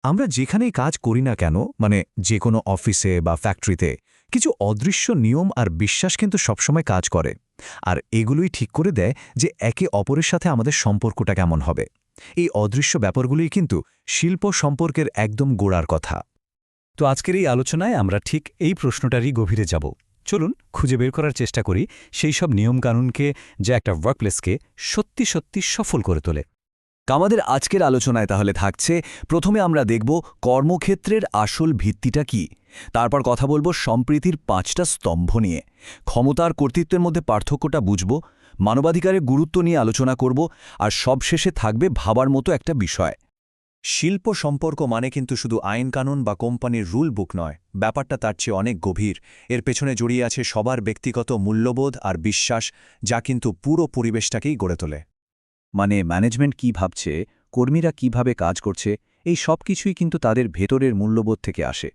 আমরা যেখানেই কাজ করি না কেন, মানে যে কোনো অফিসে বা ফ্যাক্টরিতে, কিছু অদৃশ্য নিয়ম আর বিশ্বাস কিন্তু সবসময় কাজ করে। আর এগুলোই ঠিক করে দেয় যে একে অপরের সাথে আমাদের সম্পর্কটা কেমন হবে। এই অদৃশ্য ব্যাপারগুলোই কিন্তু শিল্প সম্পর্কের একদম গোড়ার কথা। তো আজকের এই আলোচনায় আমরা ঠিক এই প্রশ্নটারই গভীরে যাব। চলুন খুঁজে বের করার চেষ্টা করি সেই সব নিয়মকানুনকে যা একটা ওয়ার্কপ্লেসকে সত্যি সত্যি সফল করে তোলে। আমাদের আজকের আলোচনায় তাহলে থাকছে, প্রথমে আমরা দেখব কর্মক্ষেত্রের আসল ভিত্তিটা কি, তারপর কথা বলবো সম্প্রীতির 5টা স্তম্ভ নিয়ে, ক্ষমতার কর্তৃত্বের মধ্যে পার্থক্যটা বুঝব, মানবাধিকারের গুরুত্ব নিয়ে আলোচনা করব, আর সবশেষে থাকবে ভাবার মতো একটা বিষয়। শিল্প সম্পর্ক মানে কিন্তু শুধু আইন কানুন বা কোম্পানির রুল বুক নয়, ব্যাপারটা তার চেয়ে অনেক গভীর। এর পেছনে জড়িয়ে আছে সবার ব্যক্তিগত মূল্যবোধ আর বিশ্বাস, যা কিন্তু পুরো পরিবেশটাকেই গড়ে তোলে। মানে ম্যানেজমেন্ট কি ভাবছে, কর্মীরা কিভাবে কাজ করছে, এই সব কিছুই কিন্তু তাদের ভেতরের মূল্যবোধ থেকে আসে।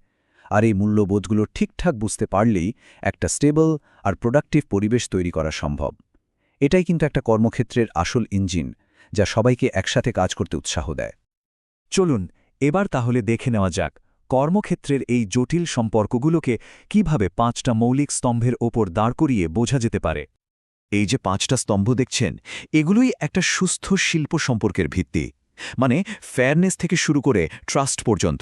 আর এই মূল্যবোধগুলো ঠিকঠাক বুঝতে পারলেই একটা স্টেবল আর প্রোডাক্টিভ পরিবেশ তৈরি করা সম্ভব। এটাই কিন্তু একটা কর্মক্ষেত্রের আসল ইঞ্জিন, যা সবাইকে একসাথে কাজ করতে উৎসাহ দেয়। চলুন এবার তাহলে দেখে নেওয়া যাক কর্মক্ষেত্রের এই জটিল সম্পর্কগুলোকে কিভাবে 5টা মৌলিক স্তম্ভের ওপর দাঁড় করিয়ে বোঝা যেতে পারে। এই যে 5টা স্তম্ভ দেখছেন, এগুলোই একটা সুস্থ শিল্প সম্পর্কের ভিত্তি। মানে ফেয়ারনেস থেকে শুরু করে ট্রাস্ট পর্যন্ত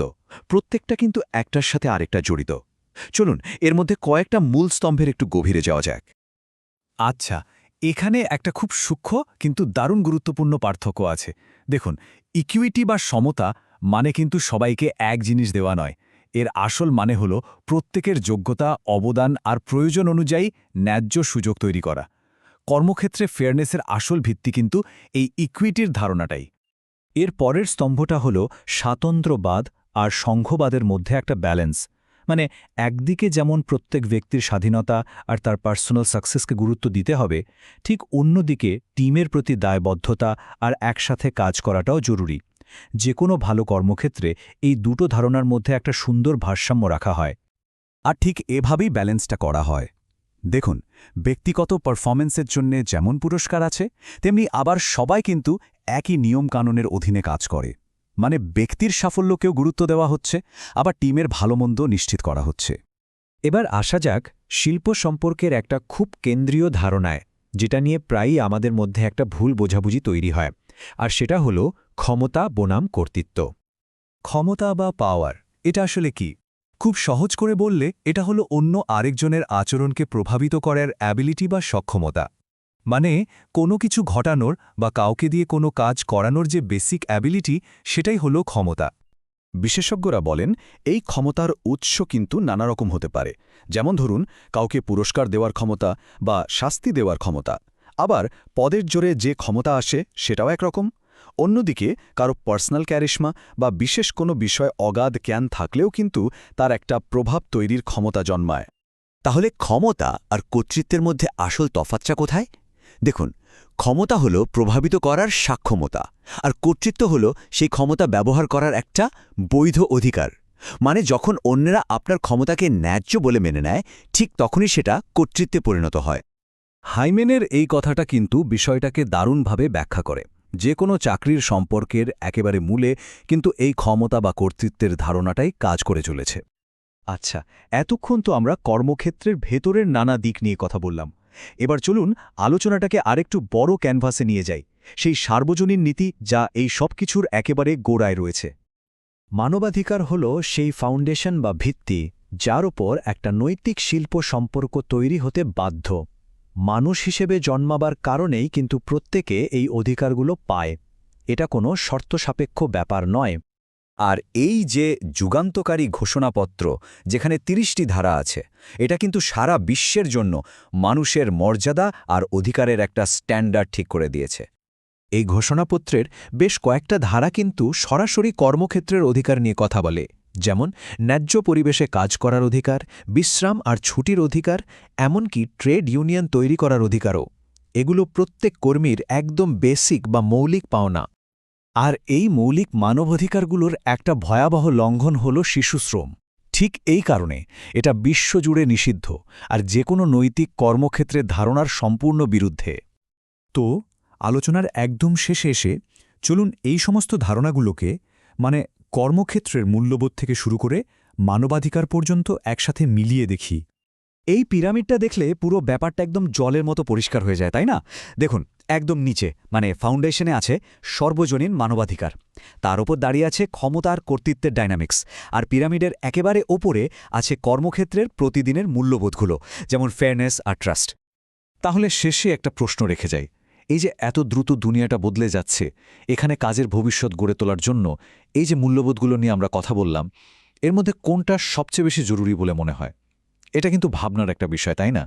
প্রত্যেকটা কিন্তু একটার সাথে আরেকটা জড়িত। চলুন এর মধ্যে কয়েকটা মূল স্তম্ভের একটু গভীরে যাওয়া যাক। আচ্ছা, এখানে একটা খুব সূক্ষ্ম কিন্তু দারুণ গুরুত্বপূর্ণ পার্থক্য আছে। দেখুন, ইকুইটি বা সমতা মানে কিন্তু সবাইকে এক জিনিস দেওয়া নয়। এর আসল মানে হল প্রত্যেকের যোগ্যতা, অবদান আর প্রয়োজন অনুযায়ী ন্যায্য সুযোগ তৈরি করা। কর্মক্ষেত্রে ফেয়ারনেসের আসল ভিত্তি কিন্তু এই ইকুইটির ধারণাটাই। এর পরের স্তম্ভটা হল স্বাতন্ত্র্যবাদ আর সংঘবাদের মধ্যে একটা ব্যালেন্স। মানে একদিকে যেমন প্রত্যেক ব্যক্তির স্বাধীনতা আর তার পার্সোনাল সাকসেসকে গুরুত্ব দিতে হবে, ঠিক অন্যদিকে টিমের প্রতি দায়বদ্ধতা আর একসাথে কাজ করাটাও জরুরি। যে কোনো ভালো কর্মক্ষেত্রে এই দুটো ধারণার মধ্যে একটা সুন্দর ভারসাম্য রাখা হয়। আর ঠিক এভাবেই ব্যালেন্সটা করা হয়। দেখুন, ব্যক্তিগত পারফরমেন্সের জন্যে যেমন পুরস্কার আছে, তেমনি আবার সবাই কিন্তু একই নিয়মকানুনের অধীনে কাজ করে। মানে ব্যক্তির সাফল্যকেও গুরুত্ব দেওয়া হচ্ছে, আবার টিমের ভালোমন্দ নিশ্চিত করা হচ্ছে। এবার আসা যাক শিল্প সম্পর্কের একটা খুব কেন্দ্রীয় ধারণায়, যেটা নিয়ে প্রায়ই আমাদের মধ্যে একটা ভুল বোঝাবুঝি তৈরি হয়, আর সেটা হল ক্ষমতা বনাম কর্তৃত্ব। ক্ষমতা বা পাওয়ার, এটা আসলে কি? খুব সহজ করে বললে এটা হলো অন্য আরেকজনের আচরণকে প্রভাবিত করার অ্যাবিলিটি বা সক্ষমতা। মানে কোনো কিছু ঘটানোর বা কাউকে দিয়ে কোনো কাজ করানোর যে বেসিক অ্যাবিলিটি, সেটাই হলো ক্ষমতা। বিশেষজ্ঞরা বলেন, এই ক্ষমতার উৎস কিন্তু নানা রকম হতে পারে। যেমন ধরুন, কাউকে পুরস্কার দেওয়ার ক্ষমতা বা শাস্তি দেওয়ার ক্ষমতা। আবার পদের জোরে যে ক্ষমতা আসে সেটাও একরকম। অন্যদিকে কারো পার্সোনাল ক্যারিশমা বা বিশেষ কোনো বিষয় অগাধ জ্ঞান থাকলেও কিন্তু তার একটা প্রভাব তৈরির ক্ষমতা জন্মায়। তাহলে ক্ষমতা আর কর্তৃত্বের মধ্যে আসল তফাৎটা কোথায়? দেখুন, ক্ষমতা হলো প্রভাবিত করার সক্ষমতা, আর কর্তৃত্ব হলো সেই ক্ষমতা ব্যবহার করার একটা বৈধ অধিকার। মানে যখন অন্যরা আপনার ক্ষমতাকে ন্যায্য বলে মেনে নেয়, ঠিক তখনই সেটা কর্তৃত্বে পরিণত হয়। হাইমেনের এই কথাটা কিন্তু বিষয়টাকে দারুণভাবে ব্যাখ্যা করে। যে কোনো চাকরির সম্পর্কের একেবারে মূলে কিন্তু এই ক্ষমতা বা কর্তৃত্বের ধারণাটাই কাজ করে চলেছে। আচ্ছা, এতক্ষণ তো আমরা কর্মক্ষেত্রের ভেতরের নানা দিক নিয়ে কথা বললাম। এবার চলুন আলোচনাটাকে আরেকটু বড় ক্যানভাসে নিয়ে যাই, সেই সার্বজনীন নীতি যা এই সব কিছুর একেবারে গোড়ায় রয়েছে। মানবাধিকার হল সেই ফাউন্ডেশন বা ভিত্তি, যার ওপর একটা নৈতিক শিল্প সম্পর্ক তৈরি হতে বাধ্য। মানুষ হিসেবে জন্মাবার কারণেই কিন্তু প্রত্যেকে এই অধিকারগুলো পায়। এটা কোনো শর্তসাপেক্ষ ব্যাপার নয়। আর এই যে যুগান্তকারী ঘোষণাপত্র, যেখানে ৩০টি ধারা আছে, এটা কিন্তু সারা বিশ্বের জন্য মানুষের মর্যাদা আর অধিকারের একটা স্ট্যান্ডার্ড ঠিক করে দিয়েছে। এই ঘোষণাপত্রের বেশ কয়েকটা ধারা কিন্তু সরাসরি কর্মক্ষেত্রের অধিকার নিয়ে কথা বলে, যেমন ন্যায্য পরিবেশে কাজ করার অধিকার, বিশ্রাম আর ছুটির অধিকার, এমনকি ট্রেড ইউনিয়ন তৈরি করার অধিকারও। এগুলো প্রত্যেক কর্মীর একদম বেসিক বা মৌলিক পাওনা। আর এই মৌলিক মানবাধিকারগুলোর একটা ভয়াবহ লঙ্ঘন হল শিশুশ্রম। ঠিক এই কারণে এটা বিশ্বজুড়ে নিষিদ্ধ, আর যে কোনো নৈতিক কর্মক্ষেত্রের ধারণার সম্পূর্ণ বিরুদ্ধে। তো আলোচনার একদম শেষে এসে চলুন এই সমস্ত ধারণাগুলোকে, মানে কর্মক্ষেত্রের মূল্যবোধ থেকে শুরু করে মানবাধিকার পর্যন্ত একসাথে মিলিয়ে দেখি। এই পিরামিডটা দেখলে পুরো ব্যাপারটা একদম জলের মতো পরিষ্কার হয়ে যায়, তাই না? দেখুন, একদম নিচে মানে ফাউন্ডেশনে আছে সর্বজনীন মানবাধিকার, তার ওপর দাঁড়িয়ে আছে ক্ষমতার কর্তৃত্বের ডাইনামিক্স, আর পিরামিডের একেবারে ওপরে আছে কর্মক্ষেত্রের প্রতিদিনের মূল্যবোধগুলো, যেমন ফেয়ারনেস আর ট্রাস্ট। তাহলে শেষে একটা প্রশ্ন রেখে যাই, এই যে এত দ্রুত দুনিয়াটা বদলে যাচ্ছে, এখানে কাজের ভবিষ্যৎ গড়ে তোলার জন্য এই যে মূল্যবোধগুলো নিয়ে আমরা কথা বললাম, এর মধ্যে কোনটা সবচেয়ে বেশি জরুরি বলে মনে হয়? এটা কিন্তু ভাবনার একটা বিষয়, তাই না?